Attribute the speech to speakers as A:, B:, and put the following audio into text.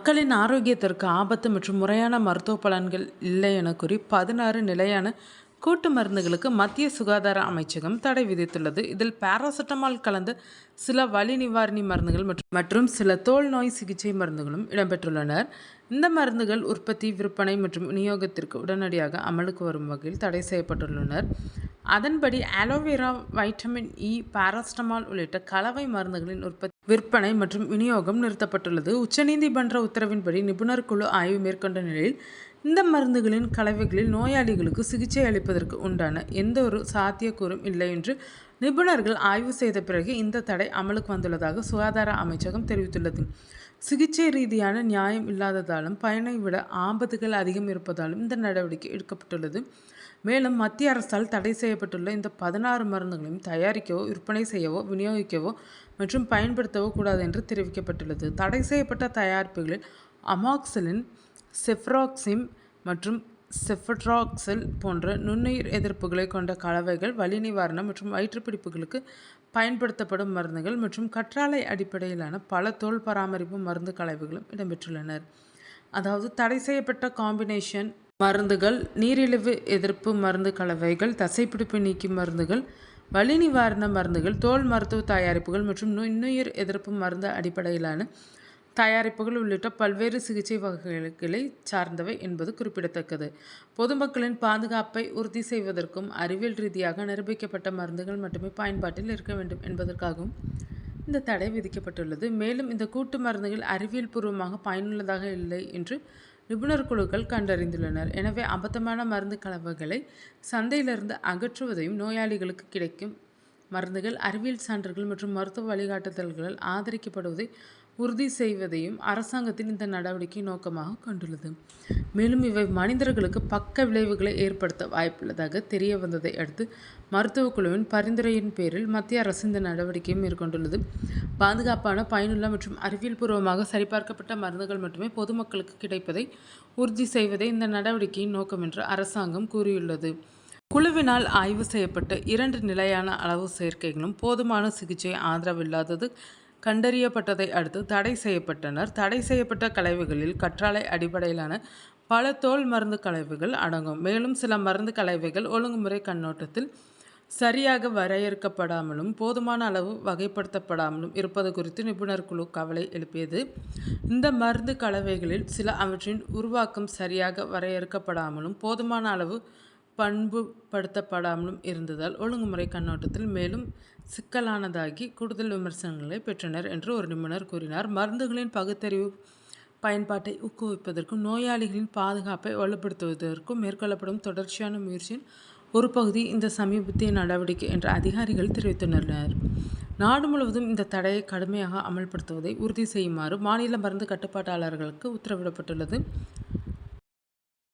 A: மக்களின் ஆரோக்கியத்திற்கு ஆபத்து மற்றும் முறையான மருத்துவ பலன்கள் இல்லை என கூறி 16 நிலையான கூட்டு மருந்துகளுக்கு மத்திய சுகாதார அமைச்சகம் தடை விதித்துள்ளது. இதில் பாராசெட்டமால் கலந்த சில வலி நிவாரணி மருந்துகள் மற்றும் சில தோல் நோய் சிகிச்சை மருந்துகளும் இடம்பெற்றுள்ளனர். இந்த மருந்துகள் உற்பத்தி, விற்பனை மற்றும் விநியோகத்திற்கு உடனடியாக அமலுக்கு வரும் வகையில் தடை செய்யப்பட்டுள்ளனர். அதன்படி ஆலோவேரா, வைட்டமின் இ, பாராசெட்டமால் உள்ளிட்ட கலவை மருந்துகளின் உற்பத்தி, விற்பனை மற்றும் விநியோகம் நிறுத்தப்பட்டுள்ளது. உச்சநீதிமன்ற உத்தரவின்படி நிபுணர் குழு ஆய்வு மேற்கொண்ட நிலையில் இந்த மருந்துகளின் கலவைகளில் நோயாளிகளுக்கு சிகிச்சை அளிப்பதற்கு உண்டான எந்த ஒரு சாத்தியக்கூறும் இல்லை என்று நிபுணர்கள் ஆய்வு செய்த பிறகு இந்த தடை அமலுக்கு வந்துள்ளதாக சுகாதார அமைச்சகம் தெரிவித்துள்ளது. சிகிச்சை ரீதியான நியாயம் இல்லாததாலும் பயனை விட ஆபத்துகள் அதிகம் இருப்பதாலும் இந்த நடவடிக்கை எடுக்கப்பட்டுள்ளது. மேலும் மத்திய அரசால் தடை செய்யப்பட்டுள்ள இந்த 16 மருந்துகளையும் தயாரிக்கவோ, விற்பனை செய்யவோ, விநியோகிக்கவோ மற்றும் பயன்படுத்தவோ கூடாது என்று தெரிவிக்கப்பட்டுள்ளது. தடை செய்யப்பட்ட தயாரிப்புகளில் அமாக்சிலின், செஃப்ராக்சிம் மற்றும் செஃபட்ராக்சில் போன்ற நுண்ணுயிர் எதிர்ப்புகளை கொண்ட கலவைகள், வலி நிவாரணம் மற்றும் வயிற்றுப்பிடிப்புகளுக்கு பயன்படுத்தப்படும் மருந்துகள் மற்றும் கற்றாழை அடிப்படையிலான பல தோல் பராமரிப்பு மருந்து கலவைகளும் இடம்பெற்றுள்ளனர். அதாவது தடை செய்யப்பட்ட காம்பினேஷன் மருந்துகள், நீரிழிவு எதிர்ப்பு மருந்து கலவைகள், தசைப்பிடிப்பு நீக்கி மருந்துகள், வலி நிவாரண மருந்துகள், தோல் மருத்துவ தயாரிப்புகள் மற்றும் நுண்ணுயிர் எதிர்ப்பு மருந்து அடிப்படையிலான தயாரிப்புகள் உள்ளிட்ட பல்வேறு சிகிச்சை வகைகளை சார்ந்தவை என்பது குறிப்பிடத்தக்கது. பொதுமக்களின் பாதுகாப்பை உறுதி செய்வதற்கும் அறிவியல் ரீதியாக நிரூபிக்கப்பட்ட மருந்துகள் மட்டுமே பயன்பாட்டில் இருக்க வேண்டும் என்பதற்காகவும் இந்த தடை விதிக்கப்பட்டுள்ளது. மேலும் இந்த கூட்டு மருந்துகள் அறிவியல் பூர்வமாக பயனுள்ளதாக இல்லை என்று நிபுணர் குழுக்கள் கண்டறிந்துள்ளனர். எனவே அபத்தமான மருந்து கலவைகளை சந்தையிலிருந்து அகற்றுவதையும், நோயாளிகளுக்கு கிடைக்கும் மருந்துகள் அறிவியல் சான்றுகள் மற்றும் மருத்துவ வழிகாட்டுதல்களால் ஆதரிக்கப்படுவதை உறுதி செய்வதையும் அரசாங்கத்தின் இந்த நடவடிக்கை நோக்கமாக கொண்டுள்ளது. மேலும் இவை மனிதர்களுக்கு பக்க விளைவுகளை ஏற்படுத்த வாய்ப்புள்ளதாக தெரிய வந்ததை அடுத்து மருத்துவக் குழுவின் பரிந்துரையின் பேரில் மத்திய அரசு இந்த நடவடிக்கையை மேற்கொண்டுள்ளது. பாதுகாப்பான, பயனுள்ள மற்றும் அறிவியல் பூர்வமாக சரிபார்க்கப்பட்ட மருந்துகள் மட்டுமே பொதுமக்களுக்கு கிடைப்பதை உறுதி செய்வதே இந்த நடவடிக்கையின் நோக்கம் என்று அரசாங்கம் கூறியுள்ளது. குழுவினால் ஆய்வு செய்யப்பட்ட 2 நிலையான அளவு சேர்க்கைகளும் போதுமான சிகிச்சை ஆதரவில்லாதது கண்டறியப்பட்டதை அடுத்து தடை செய்யப்பட்டனர். தடை செய்யப்பட்ட கலவைகளில் கற்றாழை அடிப்படையிலான பல தோல் மருந்து கலவைகள் அடங்கும். மேலும் சில மருந்து கலவைகள் ஒழுங்குமுறை கண்ணோட்டத்தில் சரியாக வரையறுக்கப்படாமலும் போதுமான அளவு வகைப்படுத்தப்படாமலும் இருப்பது குறித்து நிபுணர் குழு கவலை எழுப்பியது. இந்த மருந்து கலவைகளில் சில அவற்றின் உருவாக்கம் சரியாக வரையறுக்கப்படாமலும் போதுமான அளவு பண்புபடுத்தப்படாமலும் இருந்ததால் ஒழுங்குமுறை கண்ணோட்டத்தில் மேலும் சிக்கலானதாகி கூடுதல் விமர்சனங்களை பெற்றனர் என்று ஒரு நிபுணர் கூறினார். மருந்துகளின் பகுத்தறிவு பயன்பாட்டை ஊக்குவிப்பதற்கும் நோயாளிகளின் பாதுகாப்பை வலுப்படுத்துவதற்கும் மேற்கொள்ளப்படும் தொடர்ச்சியான முயற்சியின் ஒரு பகுதி இந்த சமீபத்திய நடவடிக்கை என்று அதிகாரிகள் தெரிவித்துள்ளனர். நாடு முழுவதும் இந்த தடையை கடுமையாக அமல்படுத்துவதை உறுதி செய்யுமாறு மாநில மருந்து கட்டுப்பாட்டாளர்களுக்கு உத்தரவிடப்பட்டுள்ளது.